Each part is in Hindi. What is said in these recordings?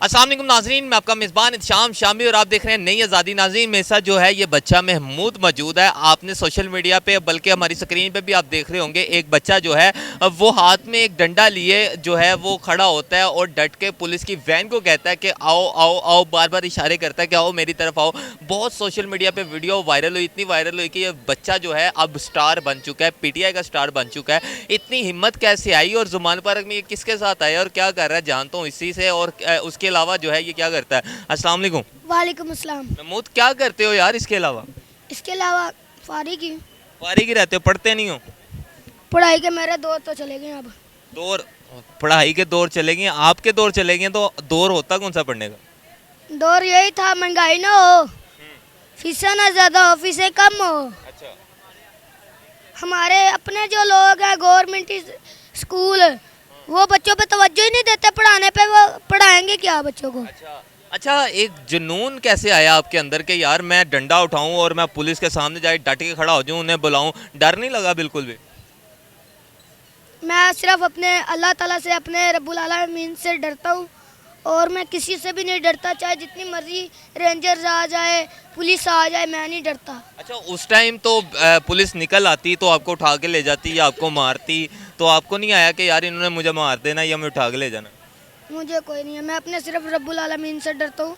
अस्सलाम वालेकुम नाज़रीन, मैं आपका मेज़बान इत्शाम शामी और आप देख रहे हैं नई आज़ादी। नाज़रीन मेरे साथ जो है ये बच्चा महमूद मौजूद है। आपने सोशल मीडिया पे बल्कि हमारी स्क्रीन पे भी आप देख रहे होंगे, एक बच्चा जो है वो हाथ में एक डंडा लिए जो है वो खड़ा होता है और डट के पुलिस की वैन को कहता है कि आओ आओ आओ, बार बार इशारे करता है कि आओ मेरी तरफ आओ। बहुत सोशल मीडिया पर वीडियो वायरल हुई, इतनी वायरल हुई कि ये बच्चा जो है अब स्टार बन चुका है, PTI का स्टार बन चुका है। इतनी हिम्मत कैसे आई और जुमान पार्क में ये किसके साथ आया और क्या कर रहा है जानता हूँ इसी से। और उसके अलावा जो है ये क्या करता है। अस्सलाम वालेकुम। वालेकुम अस्सलाम। महमूद क्या करते हो यार इसके अलावा? इसके अलावा फारिग ही फारिग ही रहते हो, पढ़ते नहीं हो? पढ़ाई के मेरे दौर तो चले गए अब। दौर पढ़ाई के दौर चले गए, आपके दौर चले गए तो दौर होता कौन सा पढ़ने का? दौर यही था, महंगाई ना हो, फीसें ना ज़्यादा हो, फीसें कम हो। अच्छा। हमारे अपने जो लोग हैं गवर्नमेंट स्कूल, वो बच्चों पे तवज्जो ही नहीं देते पढ़ाने पे, वो पढ़ाएंगे क्या बच्चों को। अच्छा, एक जुनून कैसे आया आपके अंदर कि यार मैं डंडा उठाऊं और मैं पुलिस के सामने जाके डट के खड़ा हो जाऊं, उन्हें बुलाऊं? डर नहीं लगा बिल्कुल भी? मैं सिर्फ अपने अल्लाह ताला से, अपने रब्बुल आलमीन से डरता हूँ और मैं किसी से भी नहीं डरता, चाहे जितनी मर्जी रेंजर्स आ जाए, पुलिस आ जाए, मैं नहीं डरता। अच्छा, उस टाइम तो पुलिस निकल आती तो आपको उठा के ले जाती या आपको मारती, तो आपको नहीं आया कि यार इन्होंने मुझे मार देना या मैं उठा के ले जाना? मुझे कोई नहीं है, मैं अपने सिर्फ रब्बुल आलमीन से डरता हूँ।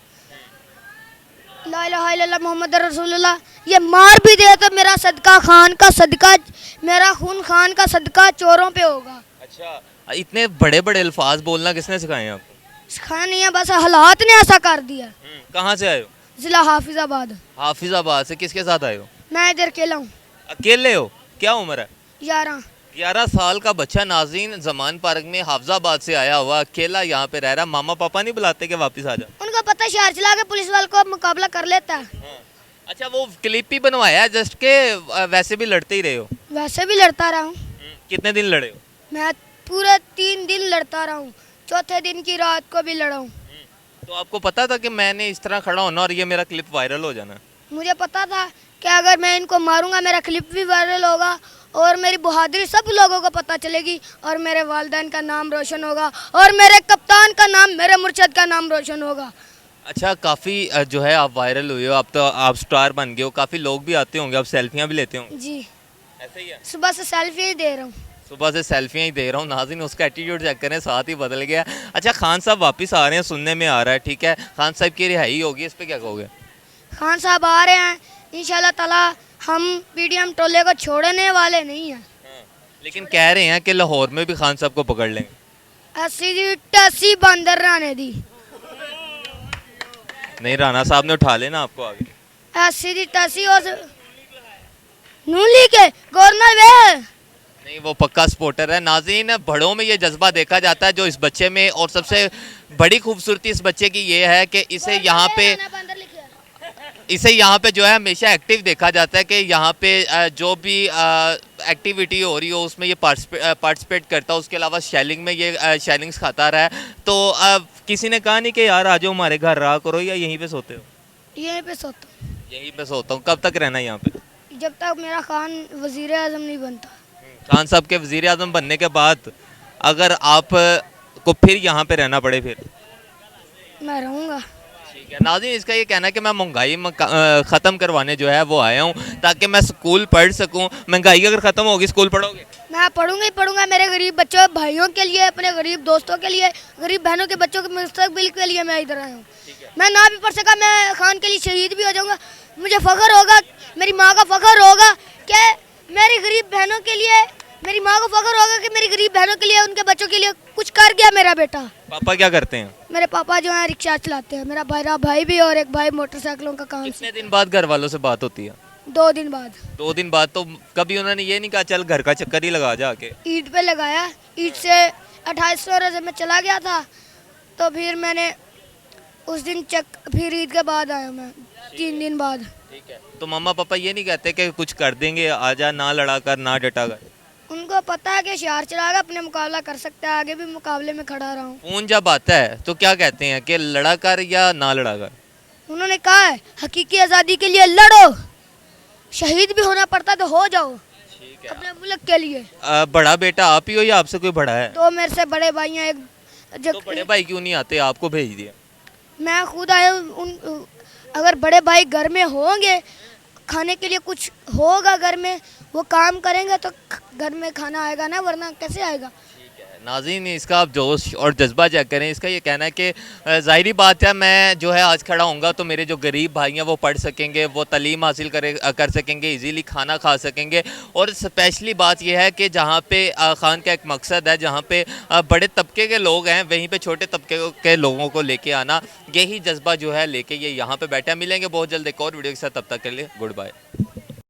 ला इलाहा इल्लल्लाह मोहम्मद रसूलुल्लाह। ये मार भी दे तो मेरा सदका खान का सदका, मेरा खून खान का सदका चोरों पे होगा। अच्छा, इतने बड़े बड़े अल्फाज बोलना किसने सिखाए हैं आपको? सिखाया नहीं है, बस हालात ने ऐसा कर दिया। कहाँ से आए हो? जिला हाफिजाबाद। हाफिजाबाद से। किसके साथ आए हो? मैं इधर अकेला हूँ। अकेले हो? क्या उम्र है? 11। 11 साल का बच्चा नाज़रीन जमान पार्क में हाफिजाबाद से आया हुआ अकेला यहाँ पे रह रहा। मामा पापा नहीं बुलाते कि वापस आ जा? उनको पता है शहर चला के पुलिस वाले को मुकाबला कर लेता है। अच्छा, वो क्लिप ही बनवाया जस्ट के वैसे भी लड़ते ही रहे हो? वैसे भी लड़ता रहा हूँ। कितने दिन लड़े हो? मैं पूरे 3 दिन लड़ता रहा हूँ, चौथे दिन की रात को भी लड़ा हूँ। तो आपको पता था कि मैंने इस तरह खड़ा होना और ये मेरा क्लिप वायरल हो जाना? मुझे पता था कि अगर मैं इनको मारूंगा मेरा क्लिप भी वायरल होगा और मेरी बहादुरी सब लोगों को पता चलेगी और मेरे वालिदैन का नाम रोशन होगा और मेरे कप्तान का नाम, मेरे मुर्शद का नाम रोशन होगा। अच्छा, काफ़ी जो है आप वायरल हुए हो, आप तो आप स्टार बन गए हो, काफ़ी लोग भी आते होंगे, आप सेल्फियाँ भी लेते होंगे? जी, ऐसे ही है। सुबह से सेल्फी ही दे रहा हूँ। सुबह से सेल्फियाँ ही दे रहा हूँ नाज़रीन, उसका एटीट्यूड चेक करें, साथ ही बदल गया। अच्छा, खान साहब वापस आ रहे हैं, सुनने में आ रहा है, ठीक है, खान साहब की रिहाई होगी, इस पर क्या कहोगे? खान साहब आ रहे हैं इंशाल्लाह ताला, हम PDM टोले को छोड़ने वाले नहीं हैं। लेकिन कह रहे हैं कि लाहौर में भी खान साहब को पकड़ लेंगे। ऐसी टसी बंदर रहने दी, नहीं, राणा साहब ने उठा लेना आपको आगे। ऐसी दी टसी और नूली के गवर्नर वे नहीं, वो पक्का सपोर्टर है। नाज़रीन, बड़ों में ये जज्बा देखा जाता है जो इस बच्चे में, और सबसे बड़ी खूबसूरती इस बच्चे की ये है कि इसे यहाँ पे जो है हमेशा एक्टिव देखा जाता है कि यहाँ पे जो भी एक्टिविटी हो रही हो उसमें ये पार्टिसिपेट करता है। उसके अलावा शेलिंग में ये शेलिंग्स खाता रहा है। तो किसी ने कहा नहीं कि यार आ जाओ हमारे घर रहा करो, या यहीं पे सोते हो? यहीं पे सोता हूँ। यहीं पे सोता हूँ। कब तक रहना है यहाँ पे? जब तक मेरा खान वजीर आजम नहीं बनता। खान साहब के वजीर आजम बनने के बाद अगर आप को फिर यहाँ पे रहना पड़े फिर? मैं रहूँगा। ठीक है नाज़रीन, इसका ये कहना है कि मैं महंगाई ख़त्म करवाने जो है वो आया हूँ ताकि मैं स्कूल पढ़ सकूँ। महंगाई अगर ख़त्म होगी स्कूल पढ़ोगे? मैं पढ़ूंगा ही पढ़ूंगा, मेरे गरीब बच्चों भाइयों के लिए, अपने गरीब दोस्तों के लिए, गरीब बहनों के बच्चों के मुस्तकबिल के लिए मैं इधर आया हूँ। मैं ना भी पढ़ सका, मैं खान के लिए शहीद भी हो जाऊँगा। मुझे फ़ख्र होगा, मेरी माँ का फ़ख्र होगा कि मेरी गरीब बहनों के लिए, मेरी माँ को फ़ख्र होगा कि मेरी गरीब बहनों के लिए, उनके बच्चों के लिए कुछ कर गया मेरा बेटा। पापा क्या करते हैं? मेरे पापा जो है रिक्शा चलाते हैं। मेरा भाई भी और एक भाई मोटरसाइकिलों का काम। कितने दिन बाद घर वालों से बात होती है? 2 दिन बाद। 2 दिन बाद? तो कभी उन्होंने ये नहीं कहा चल घर का चक्कर ही लगा जाके? ईद पे लगाया, ईद से 2800 रोजे में चला गया था, तो फिर मैंने उस दिन फिर ईद के बाद आया मैं 3 दिन बाद। ठीक है, तो मम्मा पापा ये नहीं कहते कि कुछ कर देंगे, आजा, ना लड़ा कर, ना डटा कर? उनको पता है कि शहर चला कर अपने मुकाबला कर सकता है, आगे भी मुकाबले में खड़ा रहा हूँ। फोन जब आता है तो क्या कहते हैं कि लड़ा कर या ना लड़ा कर? उन्होंने कहा है हकीकी आज़ादी के लिए लड़ो, शहीद भी होना पड़ता तो हो जाओ अपने मुल्क के लिए। बड़ा बेटा आप ही हो या आपसे कोई बड़ा है? 2 मेरे से बड़े भाई हैं। एक तो बड़े भाई क्यों नहीं आते, आपको भेज दिया? मैं खुद आया हूँ उन अगर बड़े भाई घर में होंगे, खाने के लिए कुछ होगा घर में, वो काम करेंगे तो घर में खाना आएगा ना, वरना कैसे आएगा। नाज़रीन, इसका आप जोश और जज्बा चेक करें। इसका ये कहना है कि ज़ाहिरी बात है, मैं जो है आज खड़ा होऊंगा तो मेरे जो गरीब भाई हैं वो पढ़ सकेंगे, वो तालीम हासिल कर सकेंगे, इजीली खाना खा सकेंगे। और स्पेशली बात यह है कि जहाँ पे खान का एक मकसद है, जहाँ पे बड़े तबके के लोग हैं वहीं पे छोटे तबके के लोगों को लेके आना, यही जज्बा जो है लेके ये यहाँ पे बैठे हैं। मिलेंगे बहुत जल्द एक और वीडियो के साथ, तब तक के लिए गुड बाय।